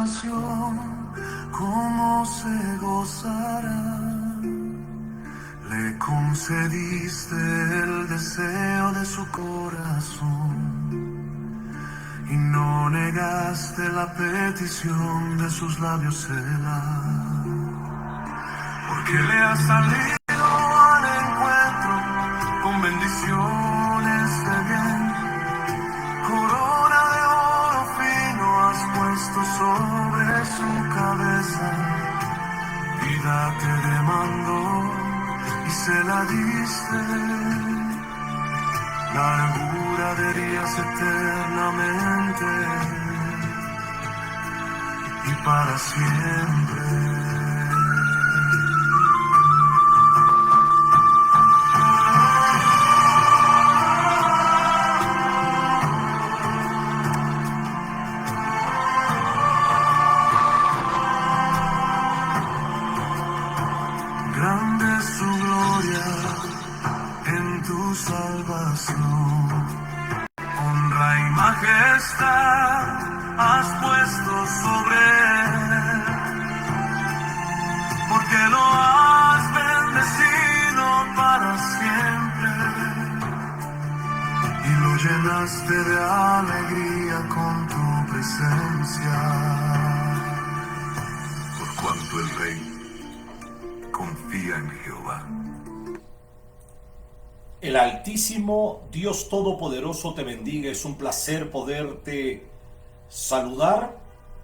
salvación, ¿cómo se gozará? Le concediste el deseo de su corazón y no negaste la petición de sus labios celar, porque le has salido al encuentro con bendiciones de bien. Corona de oro fino has puesto sobre su cabeza, vida te demandó y se la diste, largura de días eternamente y para siempre. Grande es su gloria en tu salvación, honra y majestad has puesto sobre él, porque lo has bendecido para siempre y lo llenaste de alegría con tu presencia, por cuanto el Rey confía en Jehová. El Altísimo Dios Todopoderoso te bendiga. Es un placer poderte saludar,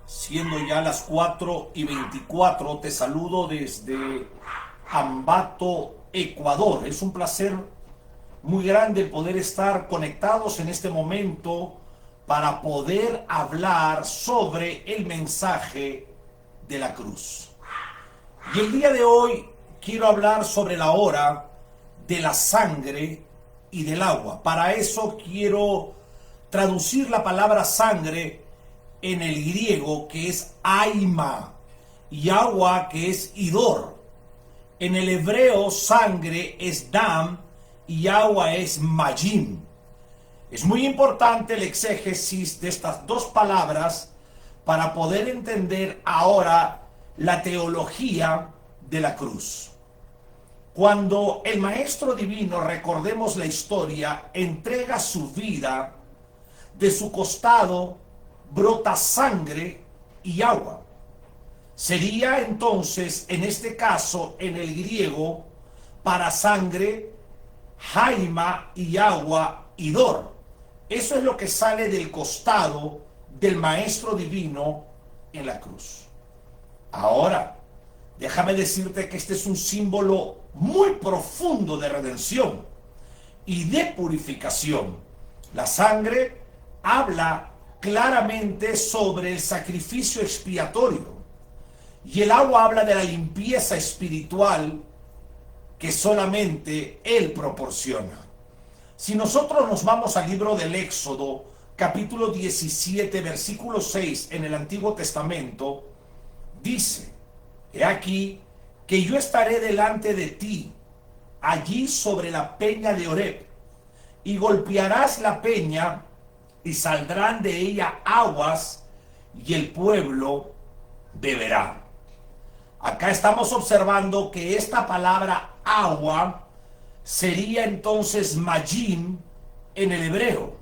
siendo ya las 4:24. Te saludo desde Ambato, Ecuador. Es un placer muy grande poder estar conectados en este momento para poder hablar sobre el mensaje de la cruz. Y el día de hoy quiero hablar sobre la hora de la sangre y del agua. Para eso quiero traducir la palabra sangre en el griego, que es aima, y agua, que es idor. En el hebreo sangre es dam y agua es mayim. Es muy importante el exégesis de estas dos palabras para poder entender ahora la teología de la cruz. Cuando el Maestro Divino, recordemos la historia, entrega su vida, de su costado brota sangre y agua. Sería entonces, en este caso, en el griego, para sangre, jaima, y agua, idor. Eso es lo que sale del costado del Maestro Divino en la cruz. Ahora, déjame decirte que este es un símbolo muy profundo de redención y de purificación. La sangre habla claramente sobre el sacrificio expiatorio y el agua habla de la limpieza espiritual que solamente Él proporciona. Si nosotros nos vamos al libro del Éxodo, capítulo 17, versículo 6, en el Antiguo Testamento, dice: he aquí que yo estaré delante de ti, allí sobre la peña de Horeb, y golpearás la peña, y saldrán de ella aguas, y el pueblo beberá. Acá estamos observando que esta palabra agua sería entonces mayim en el hebreo.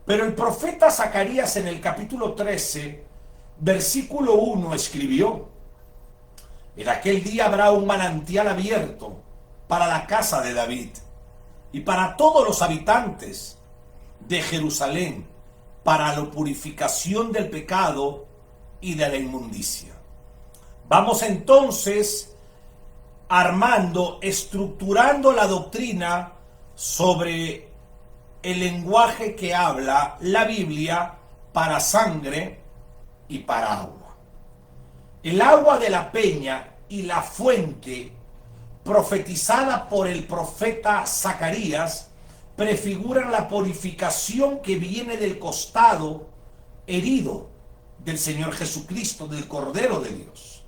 Pero el profeta Zacarías en el capítulo 13, versículo 1 escribió: en aquel día habrá un manantial abierto para la casa de David y para todos los habitantes de Jerusalén, para la purificación del pecado y de la inmundicia. Vamos entonces estructurando la doctrina sobre el lenguaje que habla la Biblia para sangre y para agua. El agua de la peña y la fuente, profetizada por el profeta Zacarías, prefiguran la purificación que viene del costado herido del Señor Jesucristo, del Cordero de Dios.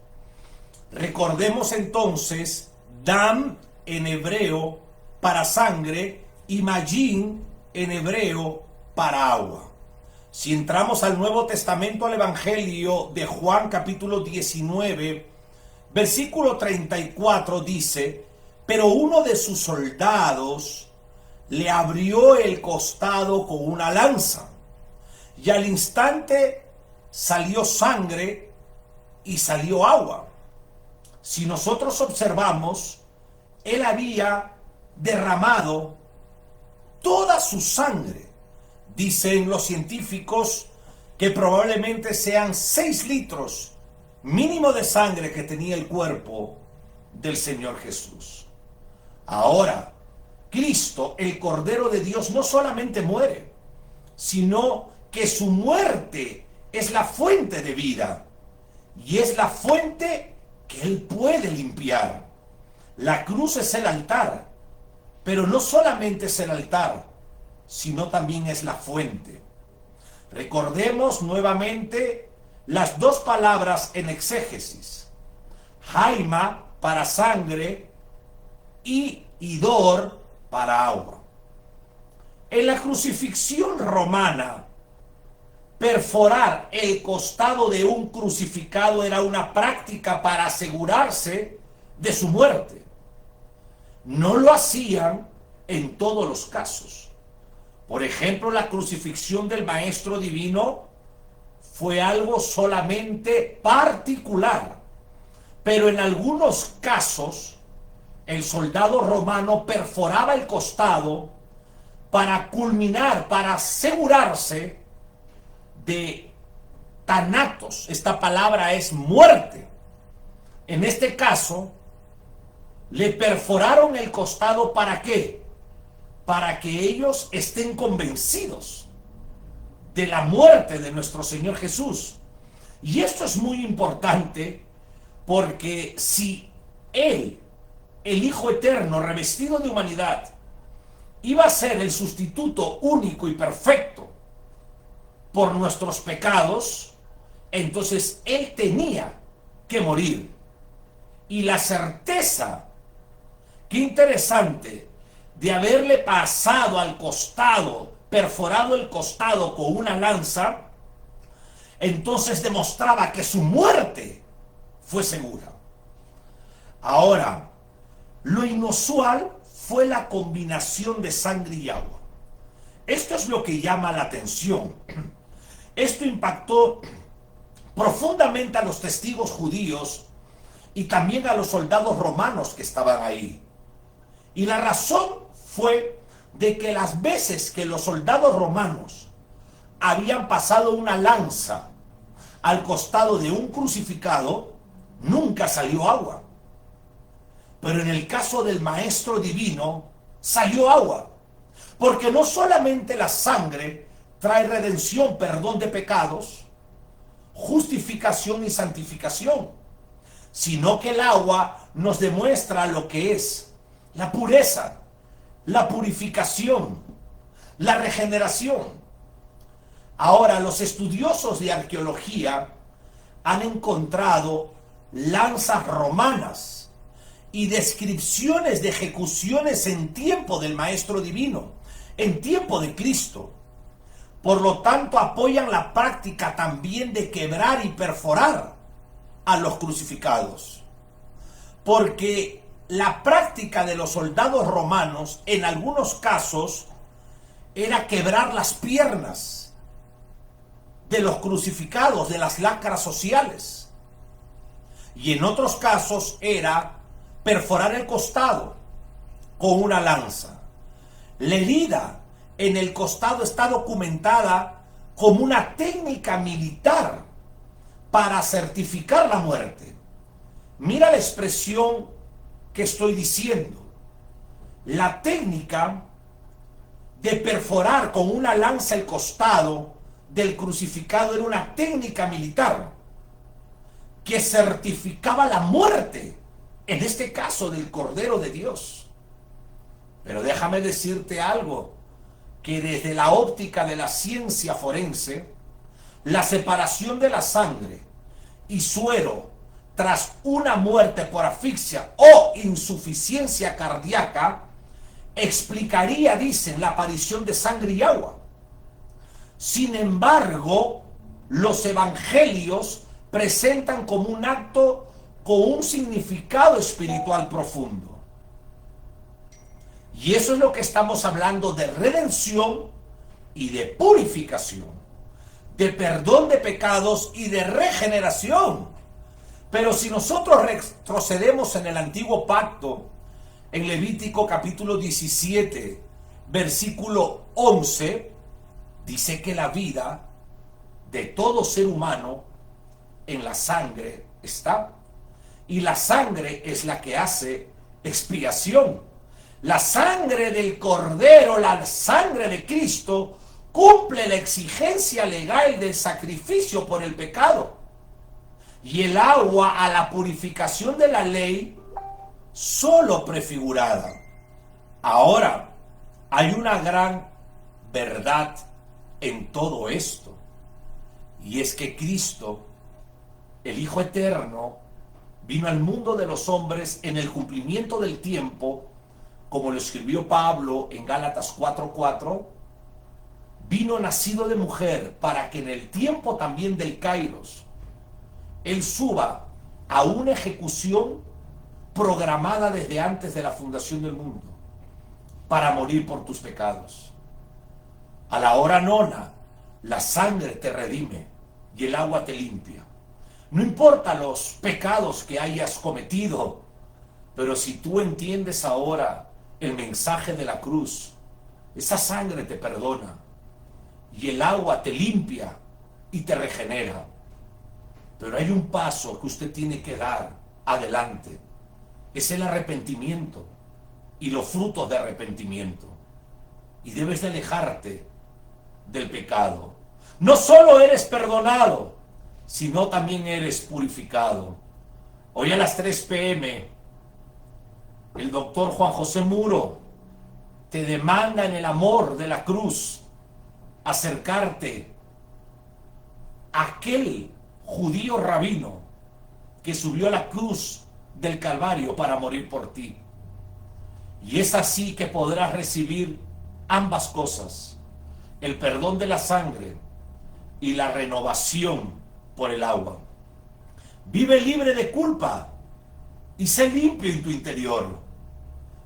Recordemos entonces, dam en hebreo para sangre y mayim en hebreo para agua. Si entramos al Nuevo Testamento, al Evangelio de Juan capítulo 19, versículo 34 dice: pero uno de sus soldados le abrió el costado con una lanza, y al instante salió sangre y salió agua. Si nosotros observamos, él había derramado toda su sangre. Dicen los científicos que probablemente sean 6 litros mínimo de sangre que tenía el cuerpo del Señor Jesús. Ahora, Cristo, el Cordero de Dios, no solamente muere, sino que su muerte es la fuente de vida, y es la fuente que Él puede limpiar. La cruz es el altar, pero no solamente es el altar, sino también es la fuente. Recordemos nuevamente las dos palabras en exégesis: jaima para sangre y idor para agua. En la crucifixión romana, perforar el costado de un crucificado era una práctica para asegurarse de su muerte. No lo hacían en todos los casos. Por ejemplo, la crucifixión del Maestro Divino fue algo solamente particular, pero en algunos casos el soldado romano perforaba el costado para culminar, para asegurarse de thanatos. Esta palabra es muerte. En este caso, le perforaron el costado, ¿para qué? Para que ellos estén convencidos de la muerte de nuestro Señor Jesús. Y esto es muy importante, porque si Él, el Hijo Eterno revestido de humanidad, iba a ser el sustituto único y perfecto por nuestros pecados, entonces Él tenía que morir. Y la certeza, qué interesante, de haberle pasado al costado, perforado el costado con una lanza, entonces demostraba que su muerte fue segura. Ahora, lo inusual fue la combinación de sangre y agua. Esto es lo que llama la atención. Esto impactó profundamente a los testigos judíos y también a los soldados romanos que estaban ahí. Y la razón fue de que las veces que los soldados romanos habían pasado una lanza al costado de un crucificado, nunca salió agua. Pero en el caso del Maestro Divino, salió agua. Porque no solamente la sangre trae redención, perdón de pecados, justificación y santificación, sino que el agua nos demuestra lo que es la pureza, la purificación, la regeneración. Ahora, los estudiosos de arqueología han encontrado lanzas romanas y descripciones de ejecuciones en tiempo del Maestro Divino, en tiempo de Cristo. Por lo tanto, apoyan la práctica también de quebrar y perforar a los crucificados. Porque la práctica de los soldados romanos, en algunos casos, era quebrar las piernas de los crucificados, de las lacras sociales. Y en otros casos era perforar el costado con una lanza. La herida en el costado está documentada como una técnica militar para certificar la muerte. Mira la expresión que estoy diciendo. La técnica de perforar con una lanza el costado del crucificado era una técnica militar que certificaba la muerte, en este caso del Cordero de Dios. Pero déjame decirte algo, que desde la óptica de la ciencia forense, la separación de la sangre y suero tras una muerte por asfixia o insuficiencia cardíaca explicaría, dicen, la aparición de sangre y agua. Sin embargo, los evangelios presentan como un acto con un significado espiritual profundo. Y eso es lo que estamos hablando de redención y de purificación, de perdón de pecados y de regeneración. Pero si nosotros retrocedemos en el antiguo pacto, en Levítico capítulo 17, versículo 11, dice que la vida de todo ser humano en la sangre está. Y la sangre es la que hace expiación. La sangre del Cordero, la sangre de Cristo, cumple la exigencia legal del sacrificio por el pecado. Y el agua a la purificación de la ley, solo prefigurada. Ahora, hay una gran verdad en todo esto. Y es que Cristo, el Hijo Eterno, vino al mundo de los hombres en el cumplimiento del tiempo, como lo escribió Pablo en Gálatas 4:4, vino nacido de mujer para que en el tiempo también del Kairos, Él suba a una ejecución programada desde antes de la fundación del mundo, para morir por tus pecados. A la hora nona, la sangre te redime y el agua te limpia. No importa los pecados que hayas cometido, pero si tú entiendes ahora el mensaje de la cruz, esa sangre te perdona y el agua te limpia y te regenera. Pero hay un paso que usted tiene que dar adelante. Es el arrepentimiento y los frutos de arrepentimiento. Y debes de alejarte del pecado. No solo eres perdonado, sino también eres purificado. Hoy a las 3 p.m., el doctor Juan José Muro te demanda en el amor de la cruz acercarte a aquel judío rabino que subió a la cruz del Calvario para morir por ti. Y es así que podrás recibir ambas cosas: el perdón de la sangre y la renovación por el agua. Vive libre de culpa y sé limpio en tu interior.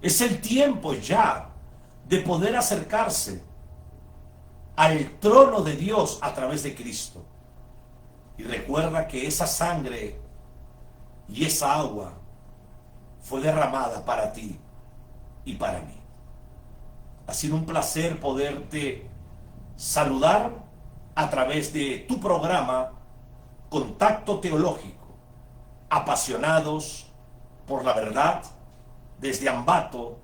Es el tiempo ya de poder acercarse al trono de Dios a través de Cristo. Y recuerda que esa sangre y esa agua fue derramada para ti y para mí. Ha sido un placer poderte saludar a través de tu programa Contacto Teológico, apasionados por la verdad, desde Ambato,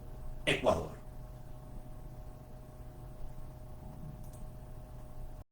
Ecuador.